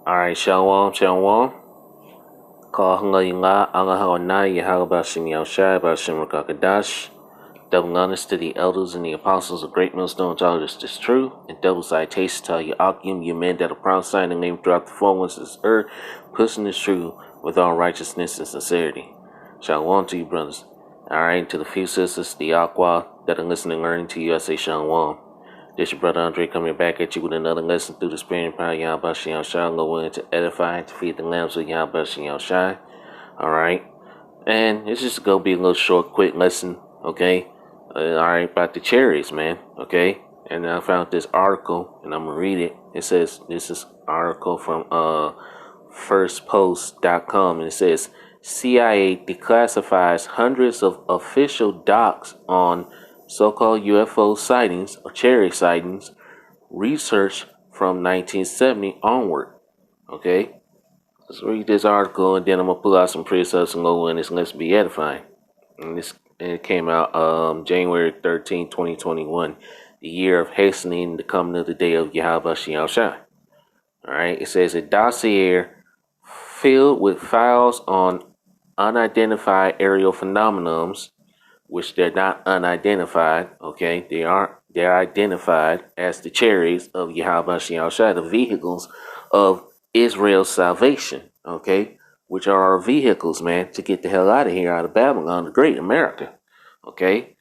Alright, Shalom, Shalom. Call Hanga Yinga, Allah Hawana, Yahweh Bashim Yahushai, Bashim Rakakadash. Double honors to the elders and the apostles of Great Millstone Geologist is true, and double citation to Yakim, you men that are prophesying the name throughout the four winds of this earth, pushing is true with all righteousness and sincerity. Shalom to you, brothers. Alright, to the few sisters, the Aqua, that are listening and learning to you, I say Shalom. This your brother Andre coming back at you with another lesson through the spirit and power of Yahweh Shem Shai, willing to edify and to feed the lambs of Yahweh Shem Shai. Alright. And it's just gonna be a little short, quick lesson, okay? Alright, about the chariots, man. Okay? And I found this article and I'm gonna read it. It says this is article from firstpost.com, and it says CIA declassifies hundreds of official docs on so-called UFO sightings or chariot sightings, research from 1970 onward. Okay, let's read this article and then I'm gonna pull out some precepts and go in this. Let's be edifying. And it came out January 13, 2021, the year of hastening the coming of the day of Yahweh Shem Shai. All right, it says a dossier filled with files on unidentified aerial phenomenons, which they're not unidentified, okay? They're identified as the chariots of Yahweh Shem Shai, the vehicles of Israel's salvation, okay? Which are our vehicles, man, to get the hell out of here, out of Babylon, the great America, okay?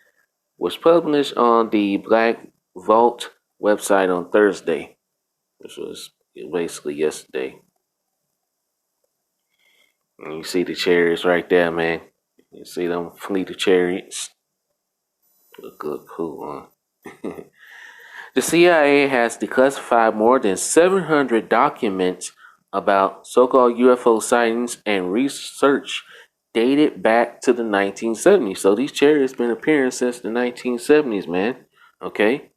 Was published on the Black Vault website on Thursday, which was basically yesterday. And you see the chariots right there, man. You see them fleet of chariots. Look cool, huh? The CIA has declassified more than 700 documents about so-called UFO sightings and research dated back to the 1970s. So these chariots been appearing since the 1970s, man. Okay?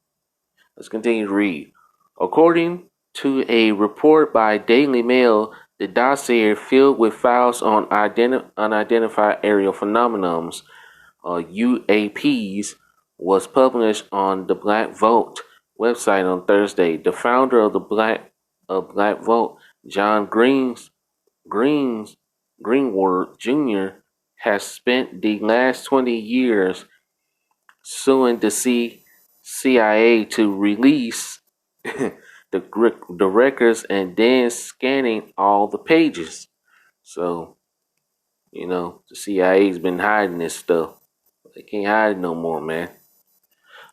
Let's continue to read. According to a report by Daily Mail, the dossier filled with files on unidentified aerial phenomenons, UAPs, was published on the Black Vault website on Thursday. The founder of the Black Vault, John Greenwood Jr., has spent the last 20 years suing the CIA to release the records and then scanning all the pages. So, the CIA's been hiding this stuff. They can't hide it no more, man.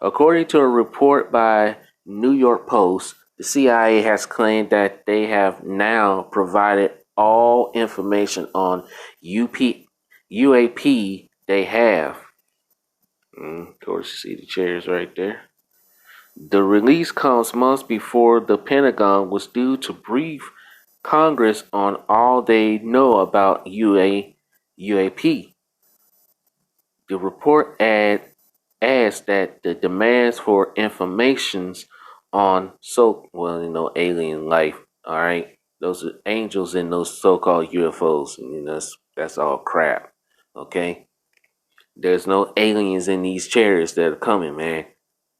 According to a report by New York Post, the CIA has claimed that they have now provided all information on UAP they have. Of course, you see the chairs right there. The release comes months before the Pentagon was due to brief Congress on all they know about UAP. The report adds that the demands for informations on alien life, all right, those are angels in those so-called UFOs, and that's all crap. Okay, there's no aliens in these chariots that are coming, man.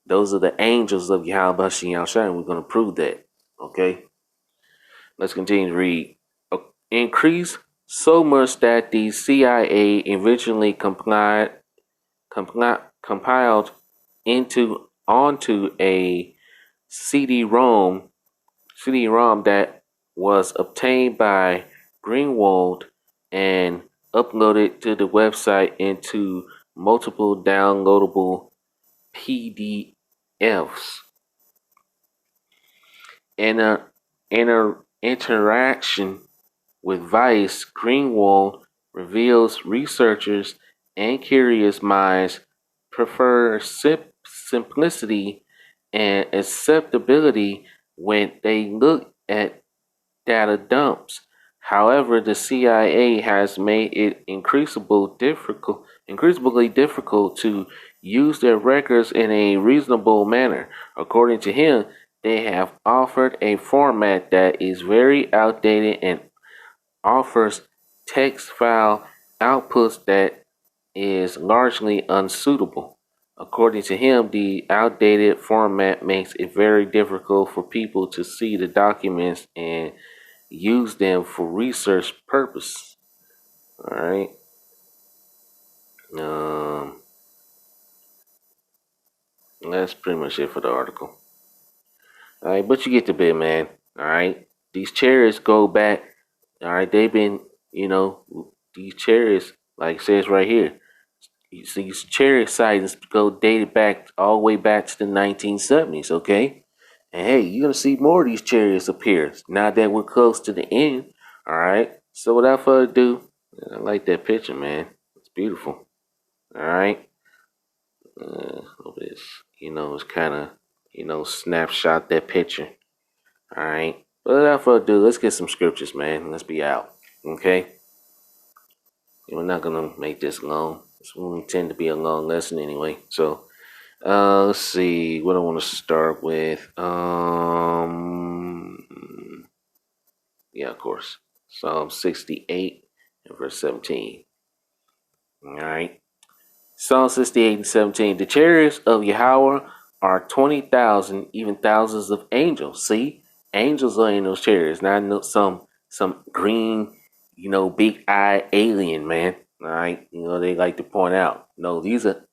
Those are the angels of Yahweh Shem Shai, and we're going to prove that. Okay? Let's continue to read. Increased so much that the CIA eventually compiled onto a CD-ROM that was obtained by Greenwald and uploaded to the website into multiple downloadable PDFs. In an interaction with Vice, Greenwald reveals researchers and curious minds prefer simplicity and acceptability when they look at data dumps. However, the CIA has made it increasingly difficult to use their records in a reasonable manner. According to him, they have offered a format that is very outdated and offers text file outputs that is largely unsuitable. According to him, the outdated format makes it very difficult for people to see the documents and use them for research purpose. All right. Um, that's pretty much it for the article. All right, but you get the bit, man. All right. These chariots go back. All right, they've been, you know, these chariots, like it says right here, these chariot sightings go dated back all the way back to the 1970s. Okay, and hey, you're gonna see more of these chariots appear now that we're close to the end. All right. So without further ado, I like that picture, man. It's beautiful. All right. Hope it's, it's kind of, snapshot that picture. All right. But without further ado, let's get some scriptures, man. Let's be out. Okay. We're not gonna make this long. This will tend to be a long lesson anyway. So, let's see what I want to start with. Yeah, of course. Psalm 68 and verse 17. All right. Psalm 68 and 17. The chariots of Yahweh are 20,000, even thousands of angels. See, angels are in those chariots, not some green, big eye alien, man. All right, they like to point out. No, these are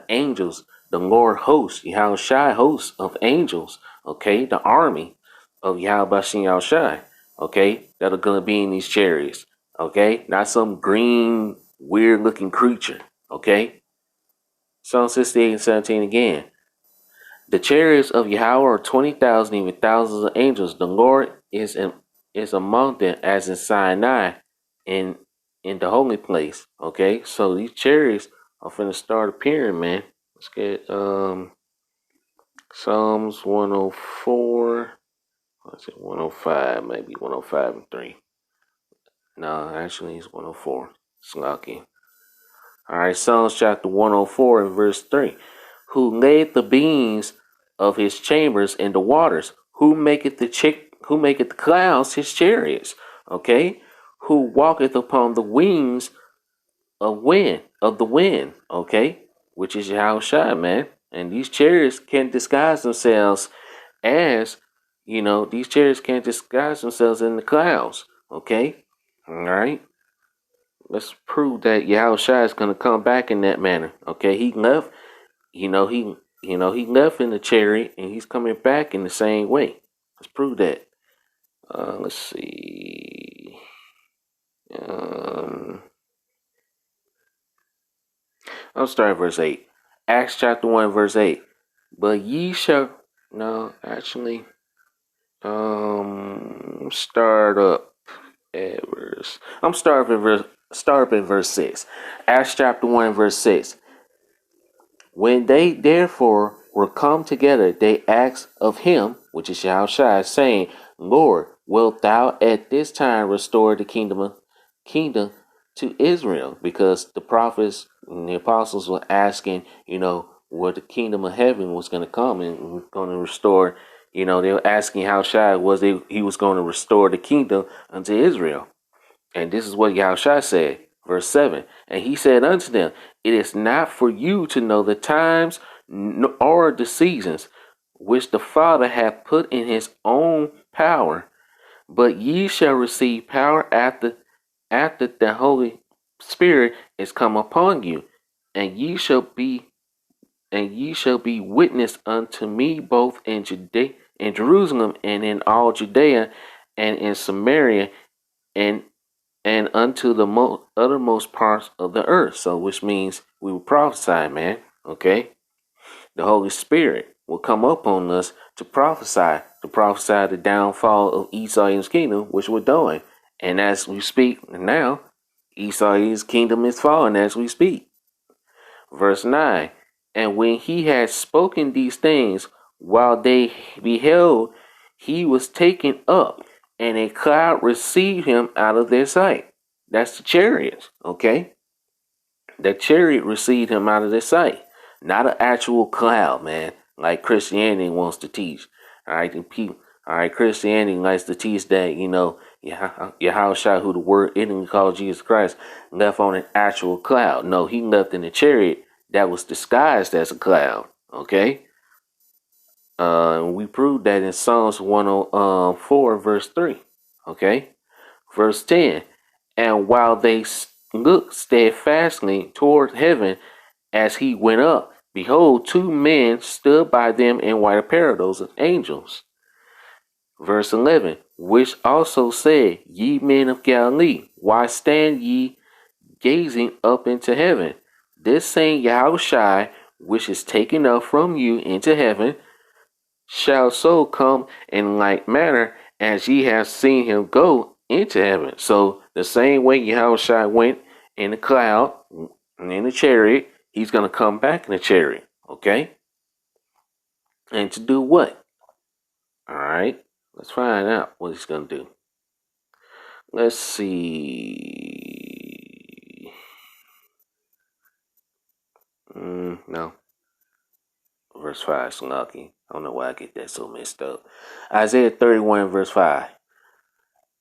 angels. The Lord hosts, Yahweh Shai hosts of angels. Okay, the army of Yahweh Bashin Yahweh Shai. Okay, that are gonna be in these chariots. Okay, not some green weird looking creature. Okay? Psalm 68 and 17 again. The chariots of Yahweh are 20,000, even thousands of angels. The Lord is among them as in Sinai in the holy place. Okay? So these chariots are finna start appearing, man. Let's get Psalms 104. What's it? 105, maybe 105 and 3. No, actually it's 104. Slocky. All right, Psalms chapter 104 and verse 3. Who laid the beams of his chambers in the waters? Who maketh the clouds his chariots? Okay? Who walketh upon the wings of the wind? Okay? Which is Yahushua, man. And these chariots can disguise themselves as, these chariots can disguise themselves in the clouds. Okay? All right? Let's prove that Yahushua is going to come back in that manner. Okay, he left, he left in the chariot, and he's coming back in the same way. Let's prove that. Let's see. I'll start at verse 8. Acts chapter 1, verse 8. But ye shall, no, actually, start up at verse, start up at verse 6. Acts chapter 1, verse 6. When they therefore were come together, they asked of him, which is Yahushua, saying, Lord, wilt thou at this time restore the kingdom to Israel? Because the prophets and the apostles were asking, where the kingdom of heaven was going to come and was going to restore. They were asking Yahushua he was going to restore the kingdom unto Israel. And this is what Yahushua said, verse 7. And he said unto them, It is not for you to know the times or the seasons which the Father hath put in his own power, but ye shall receive power after the Holy Spirit is come upon you, and ye shall be witness unto me both in Jerusalem and in all Judea and in Samaria and unto the uttermost parts of the earth. So, which means we will prophesy, man. Okay, the Holy Spirit will come up on us to prophesy the downfall of Esau's kingdom, which we're doing. And as we speak now, Esau's kingdom is falling as we speak. Verse 9. And when he had spoken these things, while they beheld, he was taken up, and a cloud received him out of their sight. That's the chariots, okay? The chariot received him out of their sight. Not an actual cloud, man, like Christianity wants to teach. All right, Christianity likes to teach that, Yahushua, who the word enemy called Jesus Christ, left on an actual cloud. No, he left in a chariot that was disguised as a cloud. Okay. We proved that in Psalms 104, verse 3. Okay? Verse 10. And while they looked steadfastly toward heaven as he went up, behold, two men stood by them in white apparel, those are angels. Verse 11. Which also said, Ye men of Galilee, why stand ye gazing up into heaven? This same Yahushua, which is taken up from you into heaven, shall so come in like manner as ye have seen him go into heaven. So the same way Yahushua went in the cloud and in the chariot, he's going to come back in the chariot. Okay? And to do what? All right. Let's find out what he's going to do. Let's see. No. Verse 5 is lucky. I don't know why I get that so messed up. Isaiah 31, verse 5.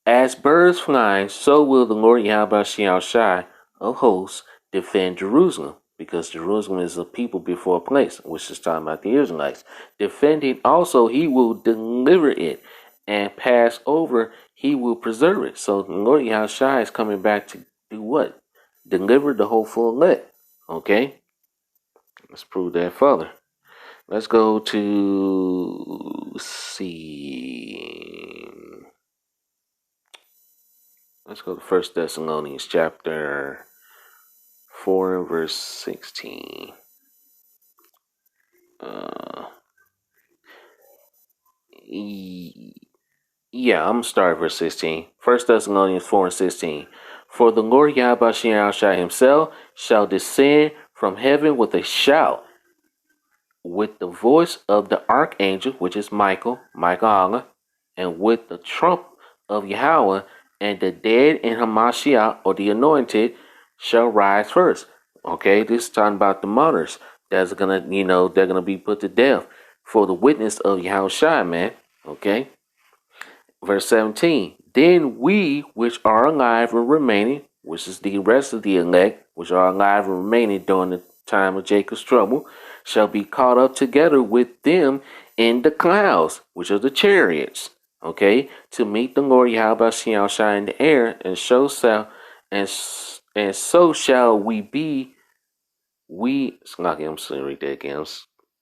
As birds flying, so will the Lord Yahweh Shai of hosts defend Jerusalem, because Jerusalem is a people before a place, which is talking about the Israelites. Defending also, he will deliver it, and pass over, he will preserve it. So the Lord Yahweh is coming back to do what? Deliver the hopeful elect. Okay? Let's prove that further. Let's go to see. Let's go to 1 Thessalonians chapter 4 and verse 16. Yeah, I'm gonna start verse 16. 1 Thessalonians 4 and 16. For the Lord Yahweh himself shall descend from heaven with a shout, with the voice of the archangel, which is Michael, Allah, and with the trump of Yahweh, and the dead in Hamashiach, or the anointed, shall rise first. Okay, this is talking about the martyrs that's gonna, they're gonna be put to death for the witness of Yahushua, man. Okay. Verse 17. Then we which are alive and remaining, which is the rest of the elect, which are alive and remaining during the time of Jacob's trouble, shall be caught up together with them in the clouds, which are the chariots, okay, to meet the Lord Yahweh Shai in the air, and so shall we be. I'm sorry, that again. I'm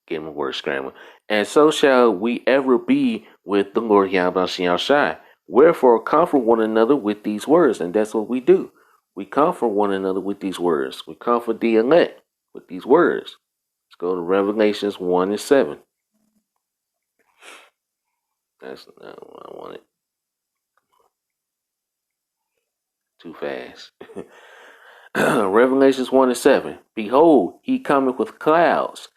getting my words scrambled. And so shall we ever be with the Lord Yahweh Shai. Wherefore comfort one another with these words, and that's what we do. We comfort one another with these words. We comfort the elect with these words. Let's go to Revelations 1 and 7. That's not what I wanted. Too fast. Revelations 1 and 7. Behold, he cometh with clouds,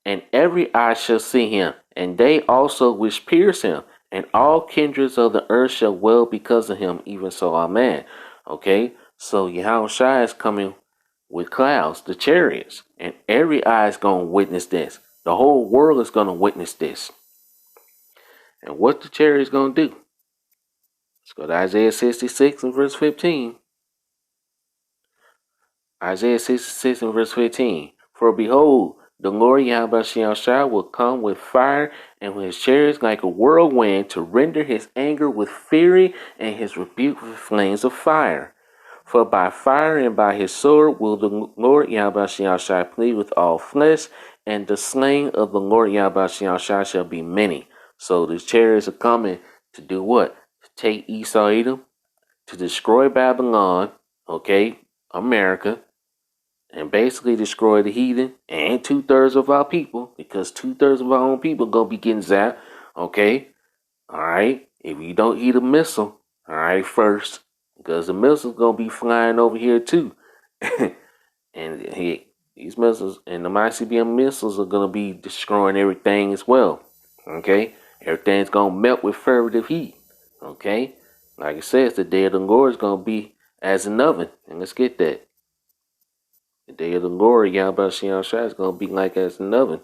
and every eye shall see him, and they also which pierce him, and all kindreds of the earth shall wail because of him, even so, amen. Okay, so Yahushua is coming with clouds, the chariots, and every eye is going to witness this. The whole world is going to witness this. And what the chariots going to do? Let's go to Isaiah 66 and verse 15. Isaiah 66 and verse 15. For behold, the Lord Yahweh Shai will come with fire, and with his chariots like a whirlwind, to render his anger with fury and his rebuke with flames of fire. For by fire and by his sword will the Lord Yahweh Shai plead with all flesh, and the slain of the Lord Yahweh Shai shall be many. So the chariots are coming to do what? To take Esau Edom, to destroy Babylon, okay, America, and basically destroy the heathen and 2/3 of our people, because 2/3 of our own people gonna be getting zapped. Okay, all right. If you don't eat a missile, all right, first, because the missiles gonna be flying over here too, and these missiles and the ICBM missiles are gonna be destroying everything as well. Okay, everything's gonna melt with fervent heat. Okay, like it says, the day of the Lord is gonna be as an oven, and let's get that. The day of the Lord, Yahweh Shai, is going to be like as an oven.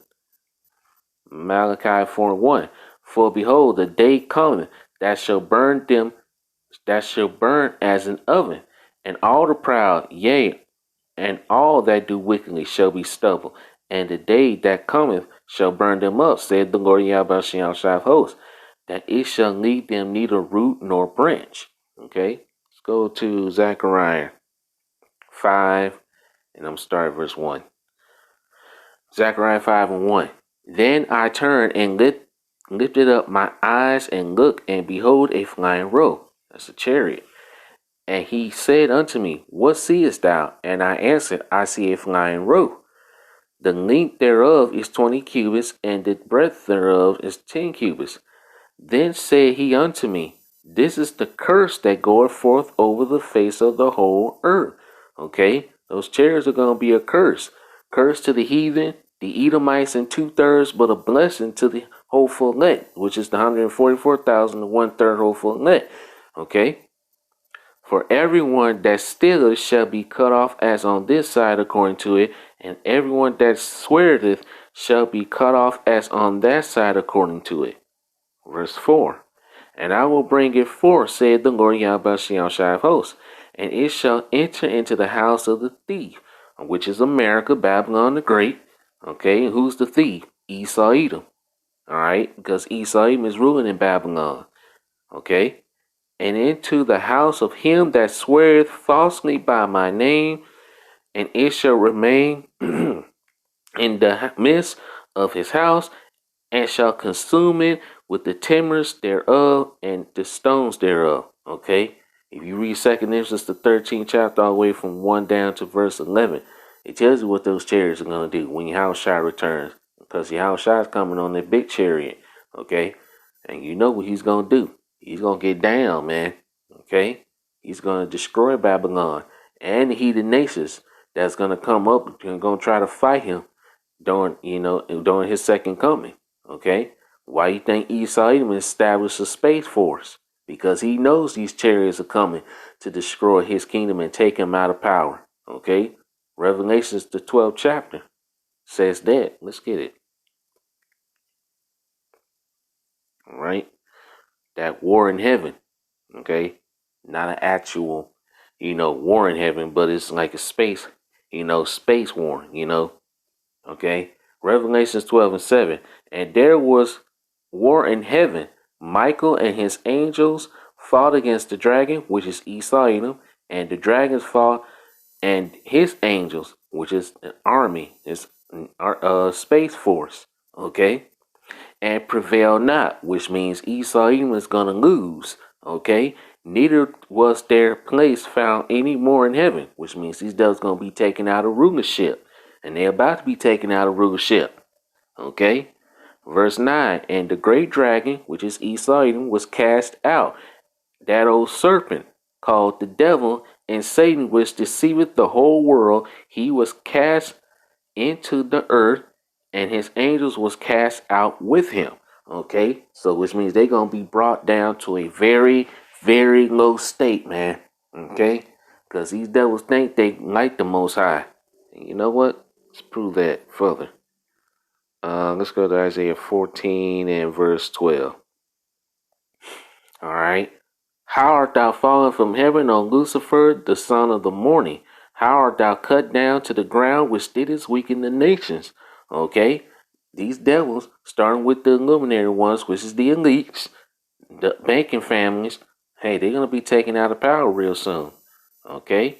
Malachi 4 and 1. For behold, the day cometh that shall burn them, that shall burn as an oven, and all the proud, yea, and all that do wickedly shall be stubble. And the day that cometh shall burn them up, said the Lord Yahweh Shai of hosts. that it shall leave them neither root nor branch. Okay, let's go to Zechariah 5, and I'm starting verse 1. Zechariah 5 and 1. Then I turned and lifted up my eyes and looked, and behold, a flying roe. That's a chariot. And he said unto me, What seest thou? And I answered, I see a flying roe. The length thereof is 20 cubits, and the breadth thereof is 10 cubits. Then said he unto me, This is the curse that goeth forth over the face of the whole earth. Okay, those chariots are going to be a curse. Curse to the heathen, the Edomites, and 2/3, but a blessing to the hopeful elect, which is the 144,000, the 1/3 hopeful elect. Okay. For everyone that stealeth shall be cut off as on this side according to it, and everyone that sweareth shall be cut off as on that side according to it. Verse 4. And I will bring it forth, said the Lord Yahweh Shai of hosts, and it shall enter into the house of the thief, which is America, Babylon the Great. Okay, who's the thief? Esau Edom. Alright, because Esau Edom is ruling in Babylon. Okay, and into the house of him that sweareth falsely by my name, and it shall remain in the midst of his house, and shall consume it with the timbers thereof and the stones thereof. Okay, if you read 2nd Ezra, the 13th chapter, all the way from 1 down to verse 11, it tells you what those chariots are going to do when Yahushua returns, because Yahushua is coming on that big chariot. Okay, and you know what he's going to do. He's going to get down, man. Okay, he's going to destroy Babylon and the heathen nations that's going to come up and going to try to fight him during his second coming. Okay, why you think Esau Edom established a space force? Because he knows these chariots are coming to destroy his kingdom and take him out of power. Okay, Revelations the 12th chapter says that. Let's get it. All right, that war in heaven. Okay, not an actual, war in heaven, but it's like a space, space war. Okay, Revelations 12 and 7. And there was war in heaven. Michael and his angels fought against the dragon, which is Esau Edom, and the dragons fought, and his angels, which is an army, is a space force. Okay, and prevail not, which means Esau Edom is gonna lose. Okay, neither was their place found any more in heaven, which means these devils gonna be taken out of rulership, and they're about to be taken out of rulership. Okay, verse 9. And the great dragon, which is Esau Edom, was cast out, that old serpent called the devil and Satan, which deceiveth the whole world. He was cast into the earth, and his angels was cast out with him. Okay, so which means they're gonna be brought down to a very, very low state, man. Okay, because these devils think they like the Most High. And you know what? Let's prove that further. Let's go to Isaiah 14 and verse 12. All right. How art thou fallen from heaven, O Lucifer, the son of the morning? How art thou cut down to the ground, which didst weaken the nations? Okay, these devils, starting with the illuminary ones, which is the elites, the banking families, hey, they're going to be taken out of power real soon. Okay,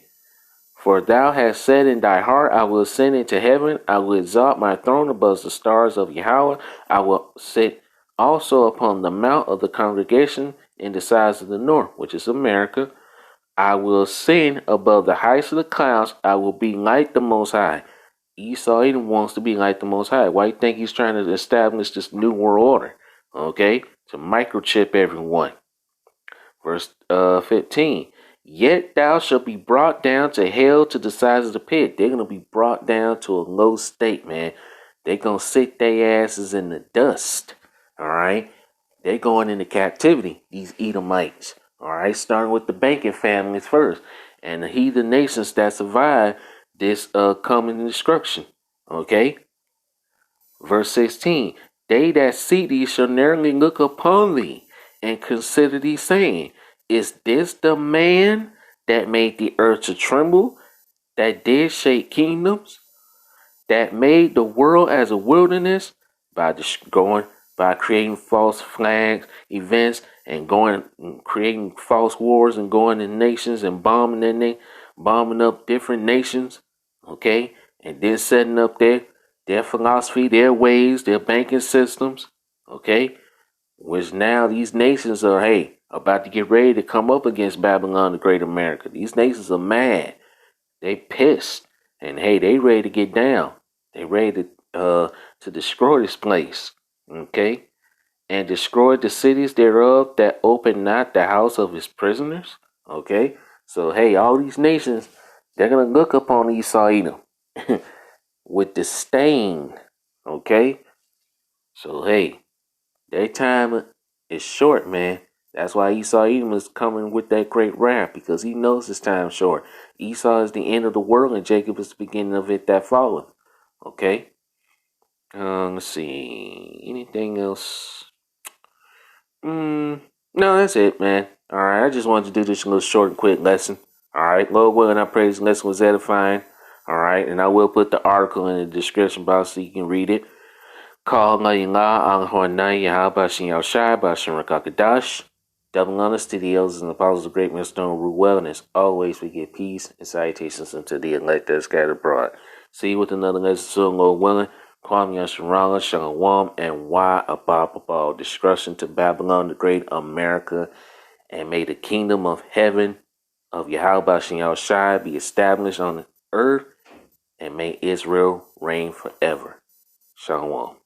for thou hast said in thy heart, I will ascend into heaven, I will exalt my throne above the stars of Yahweh, I will sit also upon the mount of the congregation in the sides of the north, which is America. I will ascend above the heights of the clouds, I will be like the Most High. Esau Edom wants to be like the Most High. Why do you think he's trying to establish this new world order? Okay, to microchip everyone. Verse 15. Yet thou shalt be brought down to hell, to the sides of the pit. They're going to be brought down to a low state, man. They're going to sit their asses in the dust. All right. They're going into captivity, these Edomites. All right. Starting with the banking families first, and the heathen nations that survive this coming destruction. Okay. Verse 16. They that see thee shall narrowly look upon thee, and consider thee, saying, Is this the man that made the earth to tremble, that did shake kingdoms, that made the world as a wilderness by going by creating false flags, events, and going and creating false wars and going to nations and bombing up different nations, okay, and then setting up their philosophy, their ways, their banking systems, okay, which now these nations are about to get ready to come up against Babylon the Great America. These nations are mad. They pissed. And they ready to get down. They ready to destroy this place. Okay? And destroy the cities thereof that open not the house of his prisoners. Okay? So all these nations, they're gonna look upon Esau Edom with disdain. Okay? So their time is short, man. That's why Esau Edom is coming with that great wrath, because he knows his time short. Esau is the end of the world, and Jacob is the beginning of it that followeth. Okay. Let's see. Anything else? No, that's it, man. All right. I just wanted to do this little short and quick lesson. All right. Lord willing, I pray this lesson was edifying. All right. And I will put the article in the description box so you can read it. Call Layla ang Hornay Yahabashin Yaushai Bashin Rakakadash. Double honors to the elders and apostles of great millstone rule well, and as always we give peace and salutations unto the elect that are scattered abroad. See you with another lesson soon, Lord willing. Kwam Yasharala, Shalom, and why above destruction to Babylon the great America, and may the kingdom of heaven of Yahweh Shai be established on the earth, and may Israel reign forever. Shalom.